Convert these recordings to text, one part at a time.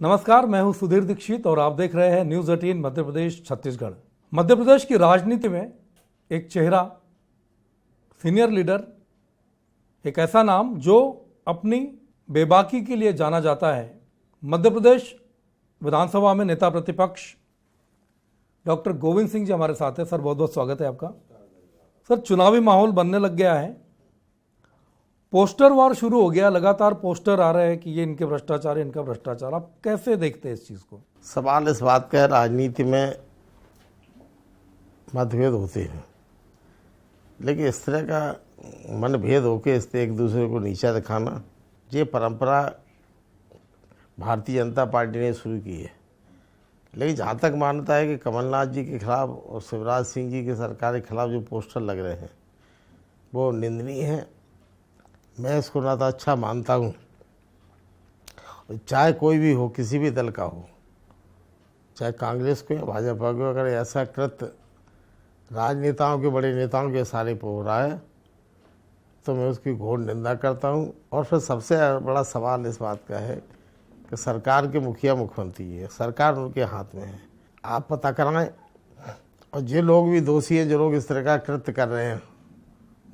नमस्कार, मैं हूं सुधीर दीक्षित और आप देख रहे हैं न्यूज 18 मध्य प्रदेश छत्तीसगढ़। मध्य प्रदेश की राजनीति में एक चेहरा, सीनियर लीडर, एक ऐसा नाम जो अपनी बेबाकी के लिए जाना जाता है। मध्य प्रदेश विधानसभा में नेता प्रतिपक्ष डॉक्टर गोविंद सिंह जी हमारे साथ हैं। सर, बहुत बहुत स्वागत है आपका। सर, चुनावी माहौल बनने लग गया है, पोस्टर वार शुरू हो गया, लगातार पोस्टर आ रहे हैं कि ये इनके भ्रष्टाचार है, इनका भ्रष्टाचार। आप कैसे देखते हैं इस चीज़ को? सवाल इस बात का है, राजनीति में मतभेद होते हैं, लेकिन इस तरह का मनभेद होकर इस एक दूसरे को नीचा दिखाना, ये परंपरा भारतीय जनता पार्टी ने शुरू की है। लेकिन जहाँ तक मान्यता है कि कमलनाथ जी के खिलाफ और शिवराज सिंह जी की सरकार के खिलाफ जो पोस्टर लग रहे हैं वो निंदनीय है। मैं इसको ना तो अच्छा मानता हूँ, चाहे कोई भी हो, किसी भी दल का हो, चाहे कांग्रेस को या भाजपा को, अगर ऐसा कृत्य राजनेताओं के, बड़े नेताओं के इशारे पर हो रहा है तो मैं उसकी घोर निंदा करता हूँ। और फिर सबसे बड़ा सवाल इस बात का है कि सरकार के मुखिया मुख्यमंत्री है, सरकार उनके हाथ में है। आप पता कराएं और जो लोग भी दोषी हैं, जो लोग इस तरह का कृत्य कर रहे हैं,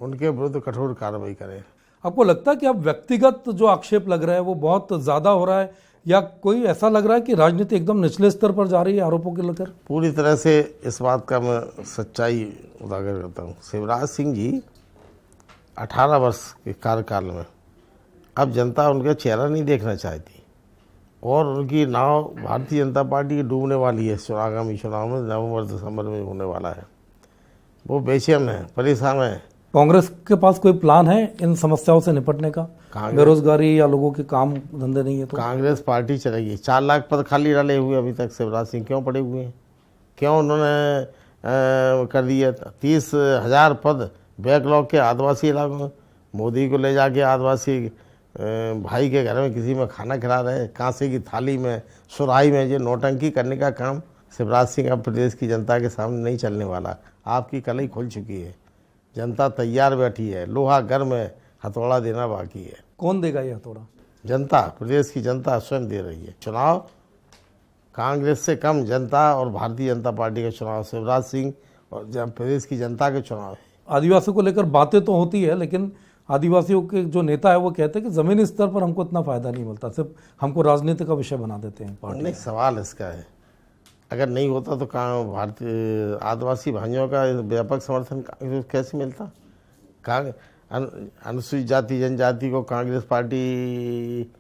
उनके विरुद्ध कठोर कार्रवाई करें। आपको लगता है कि अब व्यक्तिगत जो आक्षेप लग रहा है वो बहुत ज़्यादा हो रहा है, या कोई ऐसा लग रहा है कि राजनीति एकदम निचले स्तर पर जा रही है आरोपों के लेकर? पूरी तरह से इस बात का मैं सच्चाई उजागर करता हूँ। शिवराज सिंह जी 18 वर्ष के कार्यकाल में अब जनता उनका चेहरा नहीं देखना चाहती और उनकी नाव भारतीय जनता पार्टी की डूबने वाली है। आगामी चुनाव में नवंबर दिसंबर में होने वाला है। वो बेचैन है, परेशान है। कांग्रेस के पास कोई प्लान है इन समस्याओं से निपटने का? बेरोजगारी या लोगों के काम धंधे नहीं है तो कांग्रेस पार्टी चलेगी। 4 लाख पद खाली डाले हुए अभी तक शिवराज सिंह क्यों पड़े हुए हैं? क्यों उन्होंने कर दिया 30,000 पद बैकलॉग के आदिवासी इलाकों में? मोदी को ले जाके आदिवासी भाई के घर में किसी में खाना खिला रहे, कांसे की थाली में, सुराही में, जो नौटंकी करने का काम शिवराज सिंह अब प्रदेश की जनता के सामने नहीं चलने वाला। आपकी कलई खुल चुकी है, जनता तैयार बैठी है, लोहा गर्म है, हथौड़ा देना बाकी है। कौन देगा ये हथौड़ा? जनता, प्रदेश की जनता स्वयं दे रही है। चुनाव कांग्रेस से कम जनता और भारतीय जनता पार्टी का चुनाव, शिवराज सिंह और प्रदेश की जनता के चुनाव है। आदिवासियों को लेकर बातें तो होती है, लेकिन आदिवासियों के जो नेता है वो कहते हैं कि जमीनी स्तर पर हमको इतना फायदा नहीं मिलता, सिर्फ हमको राजनीति का विषय बना देते हैं पार्टी। नहीं, सवाल इसका है, अगर नहीं होता तो भारतीय आदिवासी भाइयों का व्यापक समर्थन कैसे मिलता? अनुसूचित जाति जनजाति को कांग्रेस पार्टी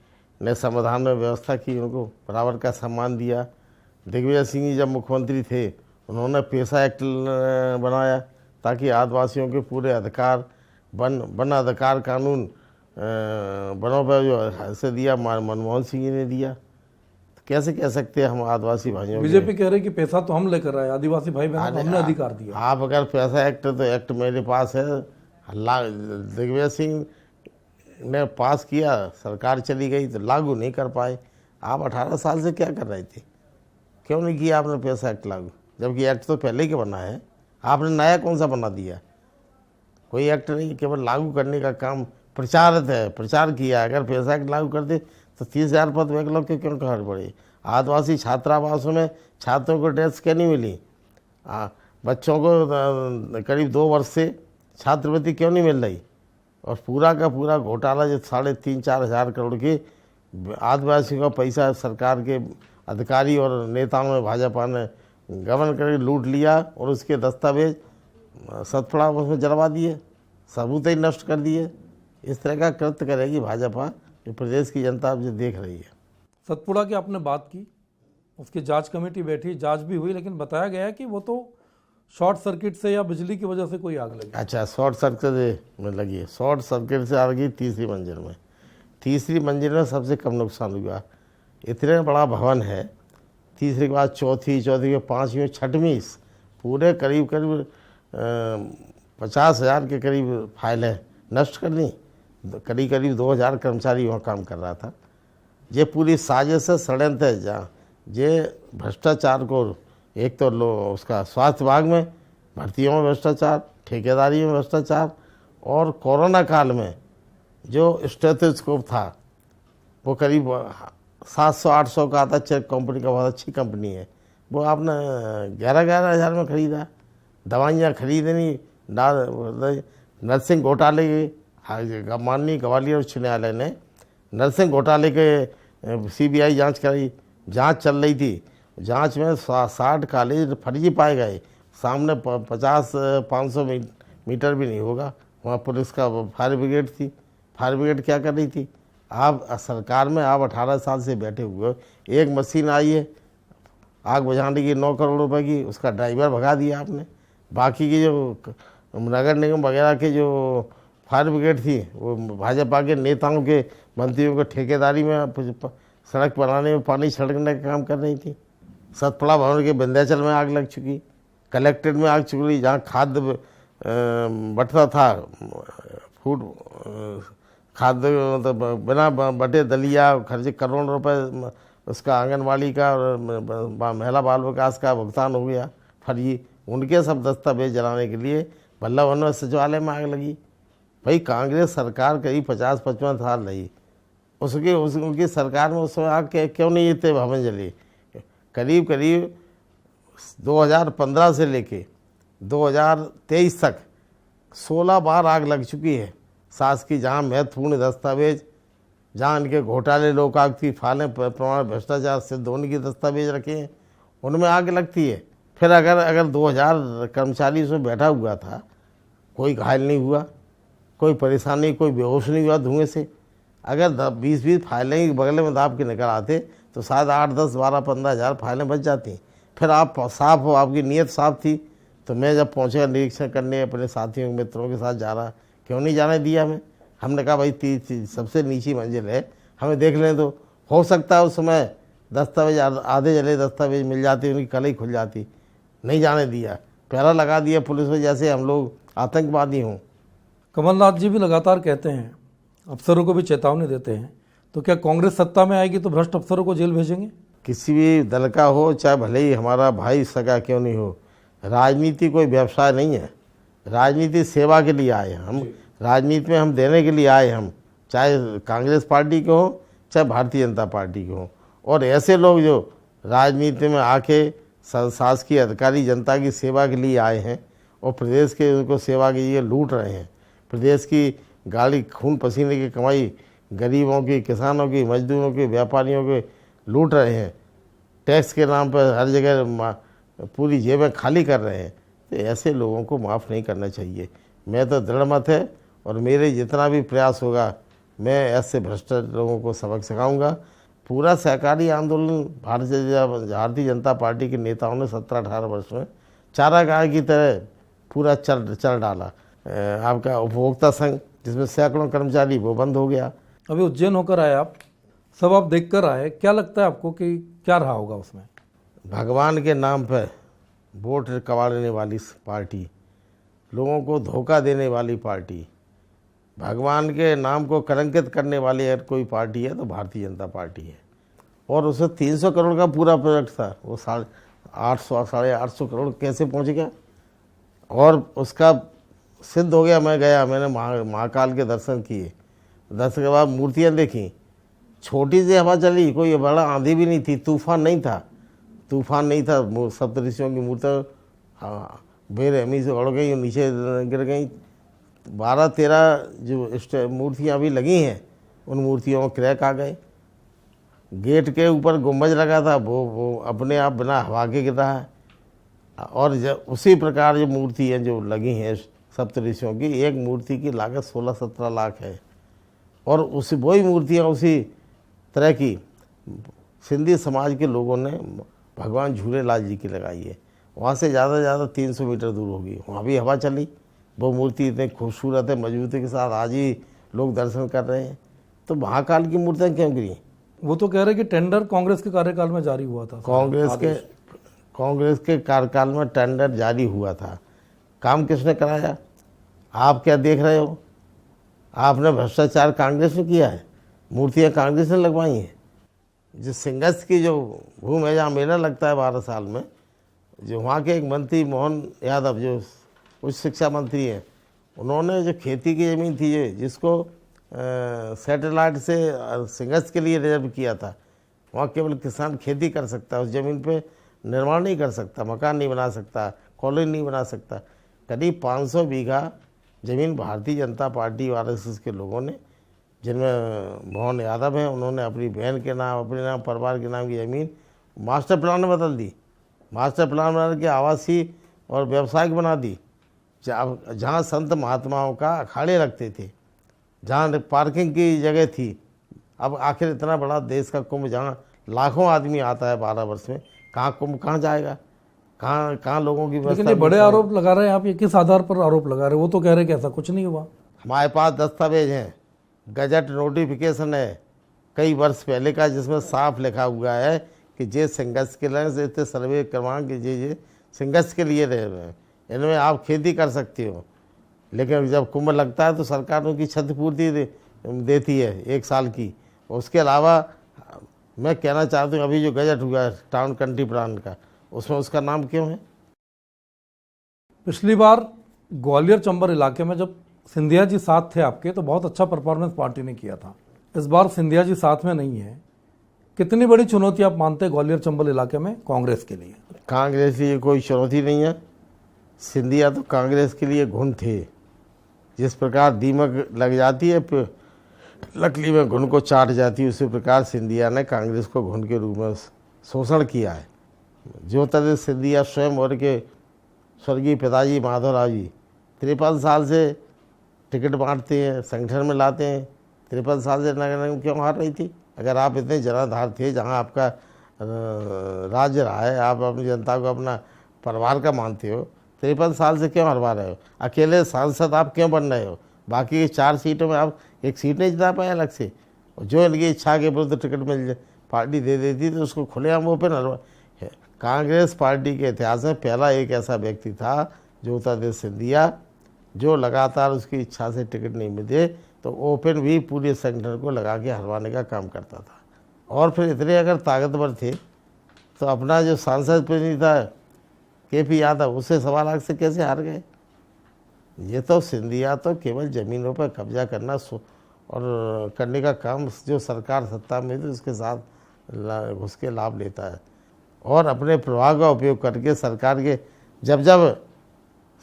ने संविधान में व्यवस्था की, उनको बराबर का सम्मान दिया। दिग्विजय सिंह जी जब मुख्यमंत्री थे उन्होंने पेशा एक्ट बनाया ताकि आदिवासियों के पूरे अधिकार, वन अधिकार कानून वनों पर जो ऐसे दिया, मनमोहन सिंह जी ने दिया। कैसे कह सकते हैं हम आदिवासी भाइयों? बीजेपी कह रही कि पैसा तो हम लेकर आए, आदिवासी भाई बहनों को हमने अधिकार दिया। आप अगर पैसा एक्ट, तो एक्ट मेरे पास है, दिग्विजय सिंह ने पास किया, सरकार चली गई तो लागू नहीं कर पाए। आप 18 साल से क्या कर रहे थे? क्यों नहीं किया आपने पैसा एक्ट लागू? जबकि एक्ट तो पहले ही बना है, आपने नया कौन सा बना दिया? कोई एक्ट नहीं, केवल लागू करने का काम प्रचारित है, प्रचार किया। अगर पैसा एक्ट लागू कर दे तो 30,000 पद बैकलॉग के क्यों कहर पड़े? आदिवासी छात्रावासों में छात्रों को ड्रेस क्यों नहीं मिली? बच्चों को करीब 2 वर्ष से छात्रवृत्ति क्यों नहीं मिल रही? और पूरा का पूरा घोटाला जो 3,500-4 हज़ार करोड़ के आदिवासियों का पैसा सरकार के अधिकारी और नेताओं ने, भाजपा ने गबन करके लूट लिया और उसके दस्तावेज सतपुड़ा उसमें जलवा दिए, सबूत ही नष्ट कर दिए। इस तरह का कृत्य करेगी भाजपा, जो प्रदेश की जनता अब जो देख रही है। सतपुड़ा की आपने बात की, उसकी जांच कमेटी बैठी, जांच भी हुई, लेकिन बताया गया कि वो तो शॉर्ट सर्किट से या बिजली की वजह से कोई आग लगी। अच्छा, शॉर्ट सर्किट में लगी है। शॉर्ट सर्किट से आग लगी तीसरी मंजिल में। तीसरी मंजिल में सबसे कम नुकसान हुआ। इतने बड़ा भवन है, तीसरी के बाद चौथी, चौथी के 5वीं, 6वीं, पूरे करीब 50,000 के करीब फाइलें नष्ट कर दी। करीब 2,000 कर्मचारी वहाँ काम कर रहा था। ये पूरी साजिश है, षड्यंत्र है। जहाँ ये भ्रष्टाचार को, एक तो उसका स्वास्थ्य विभाग में भर्तियों में भ्रष्टाचार, ठेकेदारी में भ्रष्टाचार, और कोरोना काल में जो स्टेथोस्कोप था वो करीब 700-800 का आता, चेक कंपनी का, बहुत अच्छी कंपनी है। वो आपने 11,000 में खरीदा। दवाइयाँ खरीदनी नर्सिंग घोटाले के माननीय ग्वालियर उच्च न्यायालय ने नर्सिंग घोटाले के CBI जांच कराई। जांच चल रही थी, जांच में 60 कॉलेज फर्जी पाए गए। सामने 50-500 मीटर भी नहीं होगा, वहाँ पुलिस का फायर ब्रिगेड थी। फायर ब्रिगेड क्या कर रही थी? आप सरकार में आप 18 साल से बैठे हुए हो, एक मशीन आई है आग बुझाने की 9 करोड़ रुपए की, उसका ड्राइवर भगा दिया आपने। बाकी की जो नगर निगम वगैरह के जो फायर ब्रिगेड थी वो भाजपा के नेताओं के, मंत्रियों के ठेकेदारी में सड़क बनाने में पानी छिड़कने का काम कर रही थी। सतपुड़ा भवन के विंध्याचल में आग लग चुकी, कलेक्ट्रेट में आग चुकी, जहाँ खाद्य बटता था, फूड खाद्य मतलब बिना बटे दलिया खर्चे करोड़ रुपए उसका आंगनबाड़ी का और महिला बाल विकास का भुगतान हो गया फर्जी। उनके सब दस्तावेज जलाने के लिए भल्ला भवन सचिवालय में आग लगी। भाई कांग्रेस सरकार करीब 50-55 साल रही, उनकी सरकार में उस समय आग क्यों नहीं इतने भवन जले? करीब करीब 2015 से लेके 2023 तक 16 बार आग लग चुकी है शासकीय, जहाँ महत्वपूर्ण दस्तावेज, जहाँ इनके घोटाले लोकायुक्त की फाइलें प्रमाण भ्रष्टाचार सिद्ध होने की दस्तावेज रखे हैं, उनमें आग लगती है। फिर अगर 2000 कर्मचारी उसमें बैठा हुआ था, कोई घायल नहीं हुआ, कोई परेशानी, कोई बेहोश नहीं हुआ धुएं से। अगर 20-20 फाइलें बगल में दाब के निकल आते तो शायद 8, 10, 12, 15 हज़ार फाइलें बच जाती। फिर आप साफ हो, आपकी नीयत साफ थी। तो मैं जब पहुँचेगा निरीक्षण करने अपने साथियों मित्रों के साथ जा रहा, क्यों नहीं जाने दिया हमने कहा भाई सबसे नीची मंजिल है, हमें देख लें तो हो सकता है उस समय दस्तावेज आधे जले दस्तावेज मिल जाते, उनकी कलई खुल जाती। नहीं जाने दिया, पहरा लगा दिया पुलिस में, जैसे हम लोग आतंकवादी हों। कमलनाथ जी भी लगातार कहते हैं, अफसरों को भी चेतावनी देते हैं, तो क्या कांग्रेस सत्ता में आएगी तो भ्रष्ट अफसरों को जेल भेजेंगे? किसी भी दल का हो, चाहे भले ही हमारा भाई सगा क्यों नहीं हो, राजनीति कोई व्यवसाय नहीं है। राजनीति सेवा के लिए आए हम, राजनीति में हम देने के लिए आए हम, चाहे कांग्रेस पार्टी के हों चाहे भारतीय जनता पार्टी के हों। और ऐसे लोग जो राजनीति में आके शासकीय अधिकारी जनता की सेवा के लिए आए हैं और प्रदेश के उनको सेवा के लिए लूट रहे हैं, प्रदेश की गाड़ी खून पसीने की कमाई गरीबों की, किसानों की, मजदूरों की, व्यापारियों के लूट रहे हैं, टैक्स के नाम पर हर जगह पूरी जेबें खाली कर रहे हैं, तो ऐसे लोगों को माफ़ नहीं करना चाहिए। मैं तो दृढ़ मत है और मेरे जितना भी प्रयास होगा मैं ऐसे भ्रष्ट लोगों को सबक सिखाऊंगा। पूरा सहकारी आंदोलन भारतीय जनता पार्टी के नेताओं ने 17-18 वर्ष में चारागाह की तरह पूरा चल डाला। आपका उपभोक्ता संघ जिसमें सैकड़ों कर्मचारी, वो बंद हो गया। अभी उज्जैन होकर आए आप, सब आप देख कर आए, क्या लगता है आपको कि क्या रहा होगा उसमें? भगवान के नाम पर वोट कबाड़ने वाली पार्टी, लोगों को धोखा देने वाली पार्टी, भगवान के नाम को कलंकित करने वाली अगर कोई पार्टी है तो भारतीय जनता पार्टी है। और उसे 300 करोड़ का पूरा प्रोजेक्ट था, वो 850 करोड़ कैसे पहुंच गया? और उसका सिद्ध हो गया। मैं गया, मैंने महाकाल के दर्शन किए, दर्शन के बाद मूर्तियाँ देखी, छोटी सी हवा चली, कोई बड़ा आंधी भी नहीं थी, तूफान नहीं था, सप्तऋषियों की मूर्तियाँ बेरहमी से उड़ गई और नीचे गिर गई। 12-13 जो मूर्तियाँ अभी लगी हैं, उन मूर्तियों में क्रैक आ गए। गेट के ऊपर गुंबज लगा था, वो अपने आप बिना हवा के गिर रहा है। और उसी प्रकार जो मूर्तियाँ जो लगी हैं सप्तऋषियों की, एक मूर्ति की लागत 16-17 लाख है। और वही मूर्तियाँ उसी तरह की सिंधी समाज के लोगों ने भगवान झूलेलाल जी की लगाई है। वहाँ से ज़्यादा से ज़्यादा 300 मीटर दूर होगी, वहाँ भी हवा चली। वो मूर्ति इतनी खूबसूरत है, मजबूती के साथ आज ही लोग दर्शन कर रहे हैं। तो महाकाल की मूर्तियाँ क्यों गिरी? वो तो कह रहे कि टेंडर कांग्रेस के कार्यकाल में जारी हुआ था। कांग्रेस के कार्यकाल में टेंडर जारी हुआ था। काम किसने कराया? आप क्या देख रहे हो? आपने भ्रष्टाचार कांग्रेस ने किया है, मूर्तियाँ कांग्रेस ने लगवाई हैं। जो सिंगस्त की जो भूमि है, जहाँ मेला लगता है 12 साल में, जो वहाँ के एक मंत्री मोहन यादव जो उच्च शिक्षा मंत्री हैं, उन्होंने जो खेती की ज़मीन थी जिसको सैटेलाइट से सिंगस्त के लिए रिजर्व किया था, वहाँ केवल किसान खेती कर सकता है, उस ज़मीन पे निर्माण नहीं कर सकता, मकान नहीं बना सकता, कॉलोनी नहीं बना सकता। करीब 500 बीघा ज़मीन भारतीय जनता पार्टी RSS के लोगों ने, जिनमें मोहन यादव हैं, उन्होंने अपनी बहन के नाम, अपने नाम, परिवार के नाम की ज़मीन मास्टर प्लान में बदल दी। मास्टर प्लान बना के आवासीय और व्यावसायिक बना दी। जहाँ संत महात्माओं का अखाड़े रखते थे, जहाँ पार्किंग की जगह थी, अब आखिर इतना बड़ा देश का कुंभ जहाँ लाखों आदमी आता है 12 वर्ष में, कहाँ कुंभ कहाँ जाएगा, कहाँ लोगों की लेकिन ये बड़े आरोप लगा रहे हैं आप, ये किस आधार पर आरोप लगा रहे हैं? वो तो कह रहे हैं कि ऐसा कुछ नहीं हुआ। हमारे पास दस्तावेज हैं, गजट नोटिफिकेशन है कई वर्ष पहले का, जिसमें साफ लिखा हुआ है कि जे संघर्ष के लिए सर्वे क्रमांक जे संघर्ष के लिए रहे हुए हैं, इनमें आप खेती कर सकते हो। लेकिन जब कुंभ लगता है तो सरकार उनकी क्षतिपूर्ति देती है 1 साल की। उसके अलावा मैं कहना चाहता हूँ, अभी जो गजट हुआ है टाउन कंट्री प्लान का, उसमें उसका नाम क्यों है? पिछली बार ग्वालियर चंबल इलाके में जब सिंधिया जी साथ थे आपके, तो बहुत अच्छा परफॉर्मेंस पार्टी ने किया था। इस बार सिंधिया जी साथ में नहीं है, कितनी बड़ी चुनौती आप मानते हैं ग्वालियर चंबल इलाके में कांग्रेस के लिए? कांग्रेस की कोई चुनौती नहीं है। सिंधिया तो कांग्रेस के लिए घुन थे। जिस प्रकार दीमक लग जाती है लकड़ी में, घुन को चाट जाती है, उसी प्रकार सिंधिया ने कांग्रेस को घुन के रूप में शोषण किया है। जो तरह सिंधिया स्वयं और के स्वर्गीय पिताजी माधवराव जी 53 साल से टिकट बांटते हैं, संगठन में लाते हैं। 53 साल से नगर निगम क्यों हार रही थी? अगर आप इतने जनाधार थे, जहां आपका राज्य रहा है, आप अपनी जनता को अपना परिवार का मानते हो, 53 साल से क्यों हरवा रहे हो? अकेले सांसद आप क्यों बन रहे हो? बाकी 4 सीटों में आप 1 सीट नहीं जिता पाए अलग से। जो इनकी इच्छा के विरुद्ध टिकट मिल पार्टी दे देती तो उसको खुलेआम ओपन हरवा। कांग्रेस पार्टी के इतिहास में पहला एक ऐसा व्यक्ति था ज्योतिरादित्य सिंधिया, जो लगातार उसकी इच्छा से टिकट नहीं मिले तो ओपन भी पूरे संगठन को लगा के हरवाने का काम करता था। और फिर इतने अगर ताकतवर थे तो अपना जो सांसद प्रतिनिधि था KP यादव, उससे 1.25 लाख से कैसे हार गए? ये तो सिंधिया तो केवल ज़मीनों पर कब्जा करना और करने का काम जो सरकार सत्ता में थी उसके साथ घुस के लाभ लेता है, और अपने प्रभाव का उपयोग करके सरकार के जब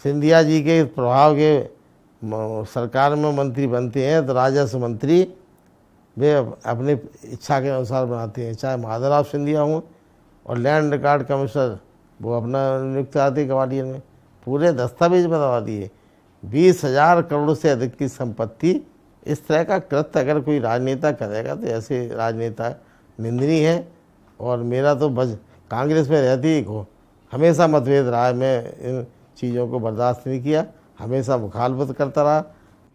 सिंधिया जी के प्रभाव के सरकार में मंत्री बनते हैं तो राजस्व मंत्री वे अपनी इच्छा के अनुसार बनाते हैं, चाहे माधवराव सिंधिया हों, और लैंड रिकॉर्ड कमिश्नर वो अपना नियुक्त आते ग्वालियर में, पूरे दस्तावेज बनवा दिए। 20,000 करोड़ से अधिक की संपत्ति। इस तरह का कृत्य अगर कोई राजनेता करेगा तो ऐसे राजनेता निंदनीय है। और मेरा तो कांग्रेस में रहती हमेशा मतभेद रहा है, मैं इन चीज़ों को बर्दाश्त नहीं किया, हमेशा मुखालफत करता रहा।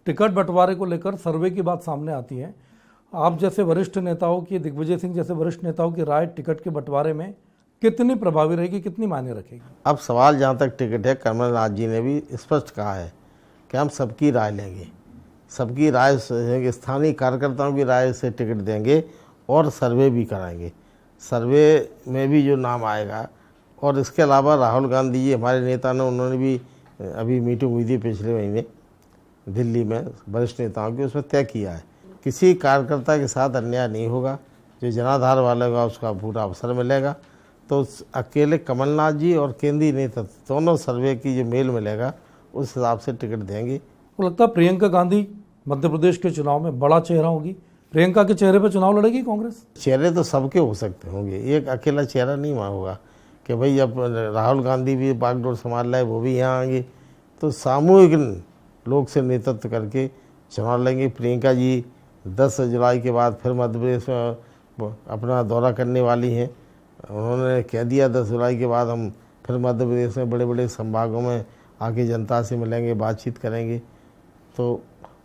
टिकट बंटवारे को लेकर सर्वे की बात सामने आती है। आप जैसे वरिष्ठ नेताओं की, दिग्विजय सिंह जैसे वरिष्ठ नेताओं की राय टिकट के बंटवारे में कितनी प्रभावी रहेगी, कितनी मायने रखेगी? अब सवाल जहाँ तक टिकट है, कमलनाथ जी ने भी स्पष्ट कहा है कि हम सबकी राय लेंगे, सबकी राय, स्थानीय कार्यकर्ताओं की राय से टिकट देंगे और सर्वे भी कराएंगे। सर्वे में भी जो नाम आएगा, और इसके अलावा राहुल गांधी जी हमारे नेता ने, उन्होंने भी अभी मीटिंग हुई थी पिछले महीने दिल्ली में वरिष्ठ नेताओं की, उसमें तय किया है किसी कार्यकर्ता के साथ अन्याय नहीं होगा, जो जनाधार वाला होगा उसका पूरा अवसर मिलेगा। तो अकेले कमलनाथ जी और केंद्रीय नेतृत्व दोनों सर्वे की जो मेल मिलेगा उस हिसाब से टिकट देंगे। तो लगता है प्रियंका गांधी मध्य प्रदेश के चुनाव में बड़ा चेहरा होगी, प्रियंका के चेहरे पर चुनाव लड़ेगी कांग्रेस? चेहरे तो सबके हो सकते होंगे, एक अकेला चेहरा नहीं होगा कि भाई अब राहुल गांधी भी बागडोर संभाल रहे, वो भी यहाँ आएंगे। तो सामूहिक लोग से नेतृत्व करके चुनाव लेंगे। प्रियंका जी 10 जुलाई के बाद फिर मध्य प्रदेश में अपना दौरा करने वाली हैं। उन्होंने कह दिया 10 जुलाई के बाद हम फिर मध्य प्रदेश में बड़े बड़े संभागों में आके जनता से मिलेंगे, बातचीत करेंगे। तो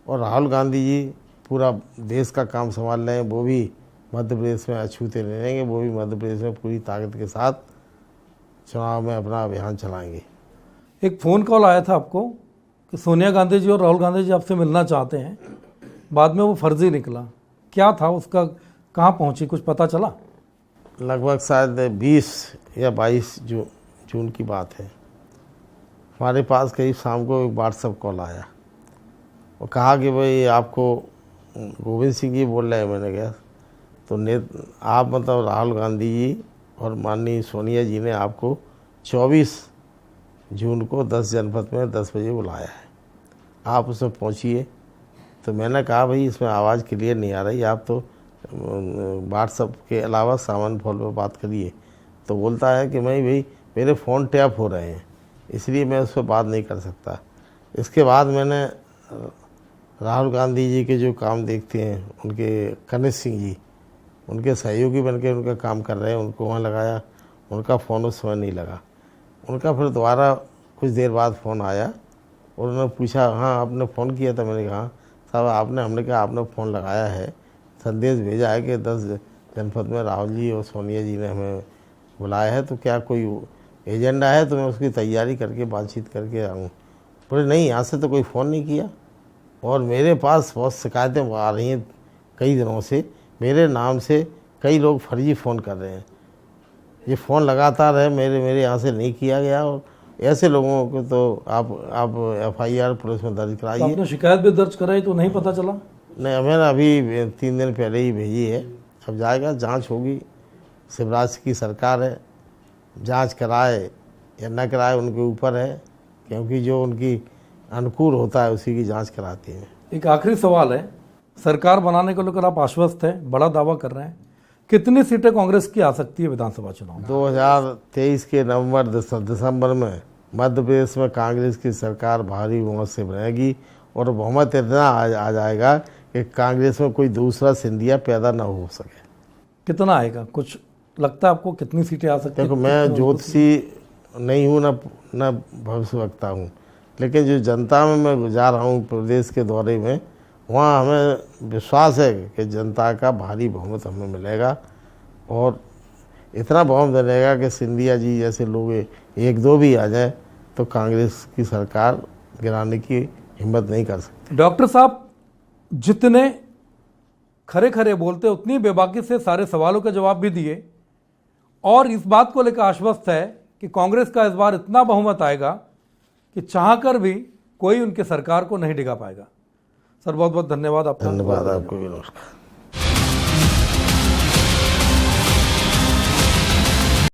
और राहुल गांधी जी पूरा देश का काम संभाल रहे हैं, वो भी मध्य प्रदेश में अछूते नहीं रहेंगे, वो भी मध्य प्रदेश में पूरी ताकत के साथ चुनाव में अपना अभियान चलाएंगे। एक फ़ोन कॉल आया था आपको कि सोनिया गांधी जी और राहुल गांधी जी आपसे मिलना चाहते हैं, बाद में वो फर्जी निकला, क्या था उसका, कहाँ पहुँची, कुछ पता चला? लगभग शायद 20 या 22 जून की बात है। हमारे पास करीब शाम को एक व्हाट्सएप कॉल आया, वो कहा कि भाई आपको गोविंद सिंह जी बोल रहे हैं। मैंने कहा तो आप मतलब राहुल गांधी जी और माननीय सोनिया जी ने आपको 24 जून को 10 जनपद में 10 बजे बुलाया है, आप उसमें पहुंचिए। तो मैंने कहा भाई इसमें आवाज़ क्लियर नहीं आ रही, आप तो व्हाट्सएप के अलावा सामान्य फोन पर बात करिए। तो बोलता है कि मैं भाई मेरे फ़ोन टैप हो रहे हैं इसलिए मैं उस पर बात नहीं कर सकता। इसके बाद मैंने राहुल गांधी जी के जो काम देखते हैं, उनके कनिष्ठ सिंह जी उनके सहयोगी बनके उनका काम कर रहे हैं, उनको वहाँ लगाया, उनका फ़ोन उस समय नहीं लगा। उनका फिर दोबारा कुछ देर बाद फ़ोन आया और उन्होंने पूछा हाँ आपने फ़ोन किया था। मैंने कहा साहब हमने कहा आपने फ़ोन लगाया है, संदेश भेजा है कि 10 जनपद में राहुल जी और सोनिया जी ने हमें बुलाया है, तो क्या कोई एजेंडा है तो मैं उसकी तैयारी करके बातचीत करके आऊँ। बोले नहीं, यहाँ से तो कोई फ़ोन नहीं किया और मेरे पास बहुत शिकायतें आ रही हैं कई दिनों से, मेरे नाम से कई लोग फर्जी फ़ोन कर रहे हैं, ये फ़ोन लगातार है, मेरे यहाँ से नहीं किया गया और ऐसे लोगों को तो आप FIR पुलिस में दर्ज तो कराइए। आपने शिकायत भी दर्ज कराई तो नहीं पता चला? नहीं, मैंने अभी 3 दिन पहले ही भेजी है, अब जाएगा, जांच होगी। शिवराज की सरकार है, जांच कराए या न कराए उनके ऊपर है, क्योंकि जो उनकी अनुकूल होता है उसी की जांच कराती है। एक आखिरी सवाल है, सरकार बनाने को लेकर आप आश्वस्त हैं, बड़ा दावा कर रहे हैं, कितनी सीटें कांग्रेस की आ सकती है विधानसभा चुनाव में? 2023 के नवंबर दिसंबर में मध्य प्रदेश में कांग्रेस की सरकार भारी बहुमत से बनेगी और बहुमत इतना आ जाएगा कि कांग्रेस में कोई दूसरा सिंधिया पैदा ना हो सके। कितना आएगा, कुछ लगता है आपको कितनी सीटें आ सकती है? देखो, मैं ज्योतिषी नहीं हूँ ना भविष्यवक्ता हूँ, लेकिन जो जनता में मैं जा रहा हूँ प्रदेश के दौरे में, वहाँ हमें विश्वास है कि जनता का भारी बहुमत हमें मिलेगा और इतना बहुमत मिलेगा कि सिंधिया जी जैसे लोग 1-2 भी आ जाए तो कांग्रेस की सरकार गिराने की हिम्मत नहीं कर सकती। डॉक्टर साहब जितने खरे बोलते उतनी बेबाकी से सारे सवालों के जवाब भी दिए और इस बात को लेकर आश्वस्त है कि कांग्रेस का इस बार इतना बहुमत आएगा कि चाहकर भी कोई उनके सरकार को नहीं डिगा पाएगा। सर बहुत बहुत धन्यवाद आपका। धन्यवाद आपको भी, नमस्कार।